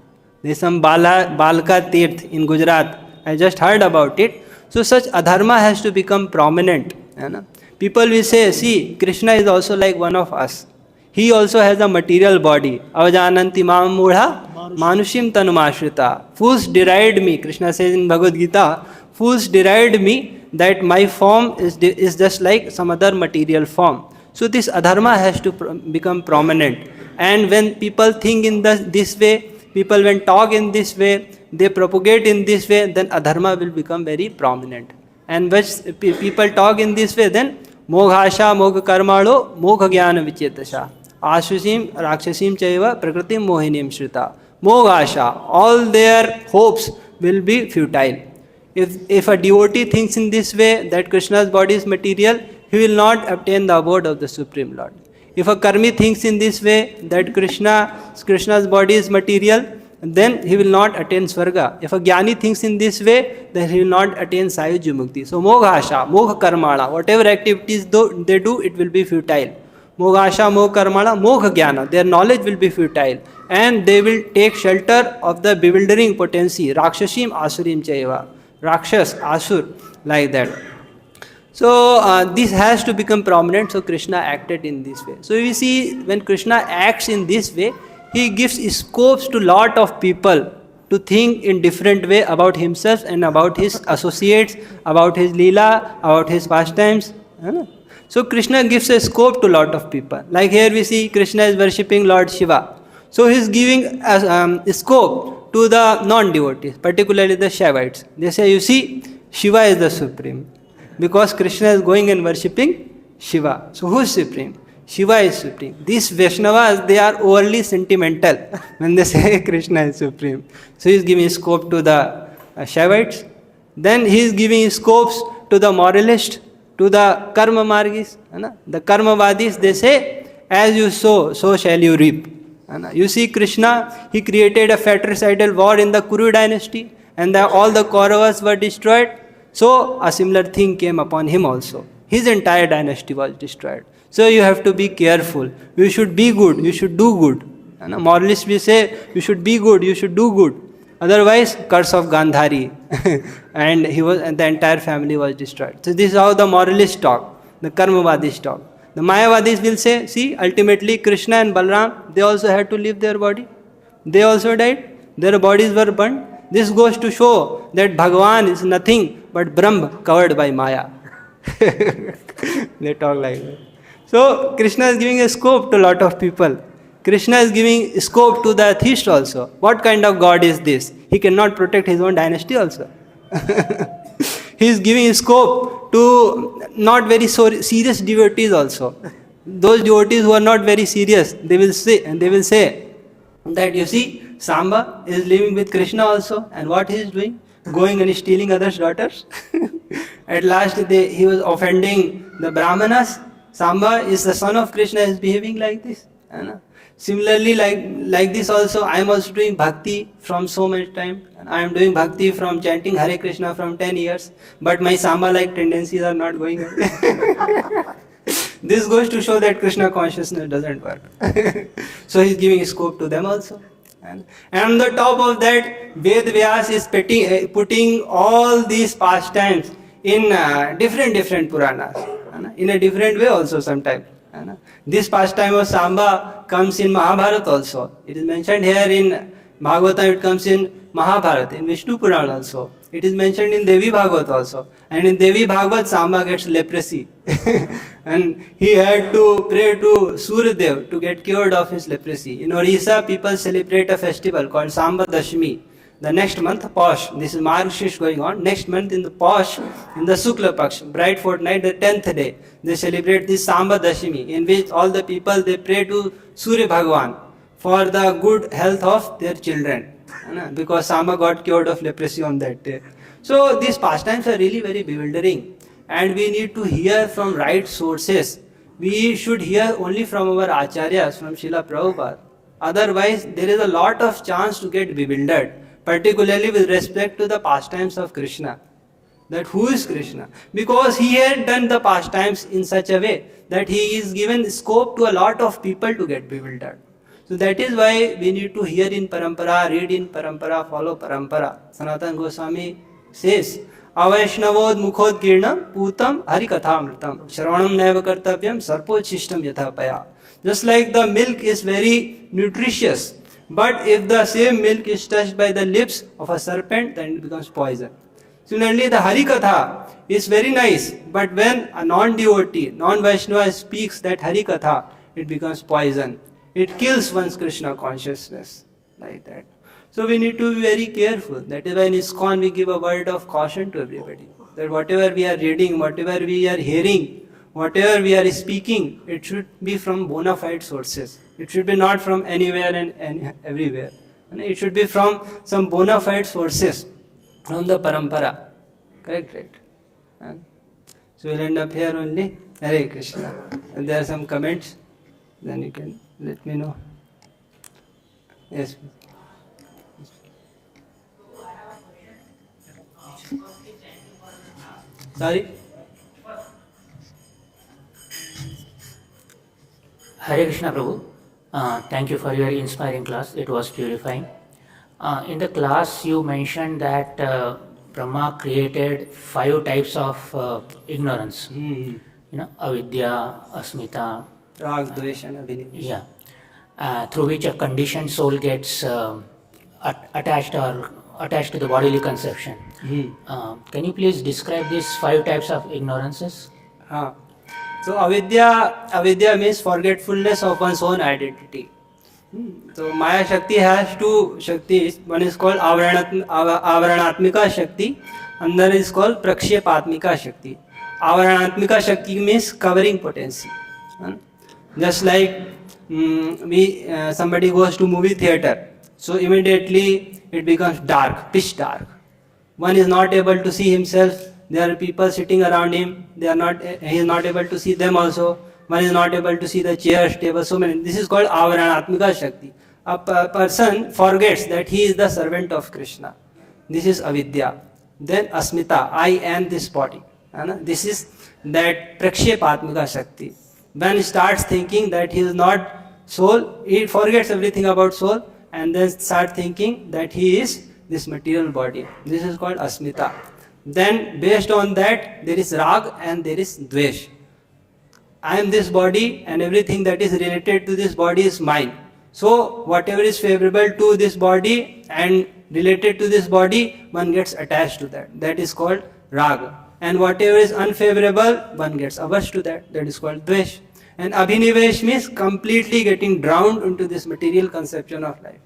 There is some Balka Tirth in Gujarat. I just heard about it. So such adharma has to become prominent. People will say, see, Krishna is also like one of us. He also has a material body. Avajananti mam mudha manushim tanumashrita. Fools deride me. Krishna says in Bhagavad Gita, fools deride me that my form is just like some other material form. So this adharma has to become prominent. And when people think in this way, people when talk in this way, they propagate in this way, then adharma will become very prominent. And when people talk in this way, then moghasha mogha karmalo mogha jnana vichetasha asusim rakshasim chaiva prakritim mohinim shrita. Moghasha, all their hopes will be futile. If a devotee thinks in this way that Krishna's body is material, he will not obtain the abode of the Supreme Lord. If a karmi thinks in this way that Krishna's body is material, then he will not attain Swarga. If a jnani thinks in this way, then he will not attain Sayuj Mukti. So Moghasha, Mogha Karmala, whatever activities they do, it will be futile. Moghasha, Mogha Karmala, Mogha Jnana, their knowledge will be futile. And they will take shelter of the bewildering potency, Rakshashim Asurim Chaiva, Rakshas, Asur, like that. So this has to become prominent, so Krishna acted in this way. So we see when Krishna acts in this way, he gives scopes to lot of people to think in different way about himself and about his associates, about his leela, about his pastimes. So Krishna gives a scope to lot of people. Like here we see Krishna is worshipping Lord Shiva. So he is giving a scope to the non-devotees, particularly the Shaivites. They say, you see, Shiva is the supreme. Because Krishna is going and worshipping Shiva. So who is supreme? Shiva is supreme. These Vaishnavas, they are overly sentimental when they say Krishna is supreme. So he is giving scope to the Shaivites. Then he is giving scopes to the moralists, to the karma margis. The karmavadis, they say, as you sow, so shall you reap. You see Krishna, he created a fratricidal war in the Kuru dynasty. and all the Kauravas were destroyed. So a similar thing came upon him also. His entire dynasty was destroyed. So you have to be careful. You should be good. You should do good. And moralists will say you should be good. You should do good. Otherwise, curse of Gandhari, and the entire family was destroyed. So this is how the moralists talk, the Karmavadis talk. The Mayavadis will say, see, ultimately Krishna and Balram, they also had to leave their body. They also died. Their bodies were burnt. This goes to show that Bhagavan is nothing but Brahm covered by Maya. They talk like that. So Krishna is giving a scope to a lot of people. Krishna is giving scope to the atheist also. What kind of God is this? He cannot protect his own dynasty also. He is giving scope to not very serious devotees also. Those devotees who are not very serious, they will say that, you see, Samba is living with Krishna also, and what he is doing? Going and stealing others' daughters. At last he was offending the Brahmanas. Samba is the son of Krishna, is behaving like this. Similarly, like this also, I am also doing bhakti from so much time. I am doing bhakti from chanting Hare Krishna from 10 years, but my Samba-like tendencies are not going away. This goes to show that Krishna consciousness doesn't work. So he is giving scope to them also. And on the top of that, Ved Vyas is putting all these pastimes in different Puranas, in a different way also sometimes. This pastime of Samba comes in Mahabharata also. It is mentioned here in Bhagavatam, it comes in Mahabharata, in Vishnu Purana also. It is mentioned in Devi Bhagavat also. And in Devi Bhagavat, Samba gets leprosy. And he had to pray to Suryadev to get cured of his leprosy. In Orissa, people celebrate a festival called Samba Dashmi. The next month, Posh, this is Margashish going on, next month in the Posh, in the Sukla Paksh, bright fortnight, the 10th day, they celebrate this Samba Dashmi, in which all the people, they pray to Surya Bhagavan for the good health of their children, because Samba got cured of leprosy on that day. So these pastimes are really very bewildering, and we need to hear from right sources. We should hear only from our acharyas, from Srila Prabhupada. Otherwise, there is a lot of chance to get bewildered, particularly with respect to the pastimes of Krishna. That who is Krishna? Because he had done the pastimes in such a way that he is given scope to a lot of people to get bewildered. So that is why we need to hear in parampara, read in parampara, follow parampara. Sanatana Goswami says, Avaishnavod mukhod girnam putam harikathamritam shravanam naiva kartavyam sarpochishtam yathapaya. Just like the milk is very nutritious, but if the same milk is touched by the lips of a serpent, then it becomes poison. Similarly, the Harikatha is very nice, but when a non-devotee, non-Vaishnava speaks that Harikatha, it becomes poison. It kills one's Krishna consciousness, like that. So we need to be very careful. That is why in ISKCON we give a word of caution to everybody. That whatever we are reading, whatever we are hearing, whatever we are speaking, it should be from bona fide sources. It should be not from anywhere and everywhere. And it should be from some bona fide sources, from the parampara. Correct, right? So we'll end up here only. Hare Krishna. If there are some comments, then you can let me know. Yes, please. Sorry? Hare Krishna Prabhu. Thank you for your inspiring class. It was purifying. In the class, you mentioned that Brahma created 5 types of ignorance. Avidya, Asmita, Rag, Dvesh and Abhinivesh. Yeah. Through which a conditioned soul gets attached to the bodily conception. Can you please describe these 5 types of ignorances? So avidya means forgetfulness of one's own identity. So Maya Shakti has 2 Shaktis. One is called Avaranatmika Shakti, another is called Prakshepatmika Shakti. Avaranatmika Shakti means covering potency. Just like somebody goes to movie theater, so immediately it becomes dark, pitch dark. One is not able to see himself. There are people sitting around him. He is not able to see them also. One is not able to see the chairs, tables, so many. This is called Avaranatmika Shakti. A person forgets that he is the servant of Krishna. this is avidya. Then asmita, I am this body. This is that prakshepatmika shakti. When he starts thinking that he is not soul, he forgets everything about soul and then start thinking that he is this material body. This is called asmita. Then based on that there is rag and there is dvesh. I am this body and everything that is related to this body is mine. So whatever is favorable to this body and related to this body, one gets attached to that. That is called raga. And whatever is unfavorable, one gets averse to that. That is called dvesh. And abhinivesh means completely getting drowned into this material conception of life.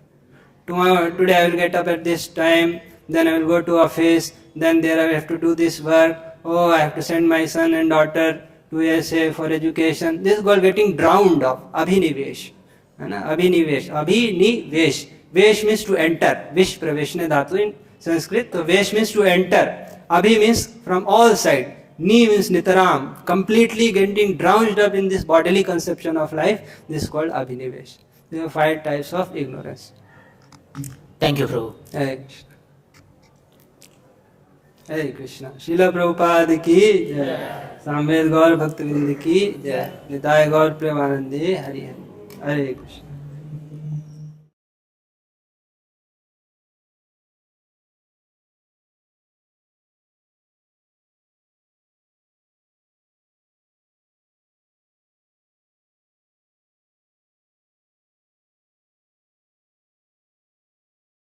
Today I will get up at this time, then I will go to office, then there I have to do this work. Oh, I have to send my son and daughter to USA for education. This is called getting drowned of abhinivesh. Abhinivesh. Abhinivesh. Vesh means to enter. Vish praveshne dhatu in Sanskrit. So vesh means to enter. Abhi means from all sides. Ni means nitaram. Completely getting drowned up in this bodily conception of life. This is called abhinivesh. There are 5 types of ignorance. Thank you, Prabhu. Hare Krishna. Hare Krishna. Srila Prabhupada ki jai. Samved Gaur Bhaktivinoda ki jai. Nitai Gaur Premanande Hari Hari. Hare Krishna.